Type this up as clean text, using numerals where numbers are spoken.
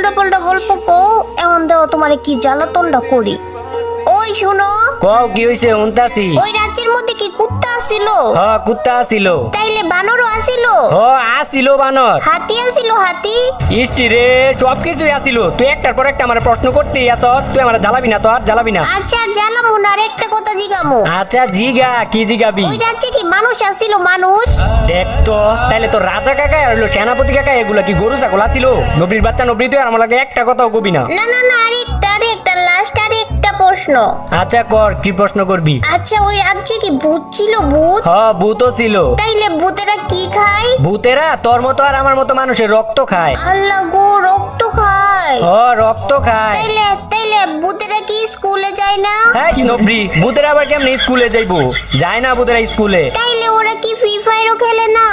উল্টো পাল্টা গল্প কও, এখন দেও তোমারে কি জ্বালাতনটা করি। ওই শুনো, কও কি হইছে? উনতাছি। ওই রাজ্যের মধ্যে কি কুত্তা আসিল? কুত্তা আসিল। তাইলে বানরও আসিল? আসিল বানর। হাতি আসিল? হাতি? ইষ্টি রে, সবকিছুই আসিল। তুই একটার পর একটা আমার প্রশ্ন করতেই আছ। তুই আমার জ্বালাবি না, তো আর জ্বালাবি না। আচ্ছা জ্বালামু না, আর একটা কথা জিগামু। আচ্ছা জিগা, কি জিগাবি? ওই রাজ্যে কি মানুষ আসিল? মানুষ? দেখ তো, তাইলে তো রাজা কাকা আর হলো সেনাপতি কাকা এগুলা কি গরু ছাগল আসিল? নবীর বাচ্চা নবী, তুই আর আমার লাগে একটা কথাও কবি না। না না না, আরেকটা লাস্ট আরেকটা প্রশ্ন। আচ্ছা কর, কি প্রশ্ন করবি? আচ্ছা ওই রাজ্যে কি ভূত ছিল? ভূত? ভূতও ছিল। তাইলে ভূতেরা কি খায়? ভূতেরা তোর মতো আর আমার মতো মানুষের রক্ত খায়। আল্লাহ গো, রক্ত খায়? রক্ত খায়। তাইলে তাইলে ভূতেরা কি স্কুলে যায় না? হ্যাঁ নবী, ভূতেরা আবার কেমনে স্কুলে যাইবো? যায় না ভূতেরা স্কুলে। তাইলে ওরা কি ফ্রি ফায়ারও খেলে না?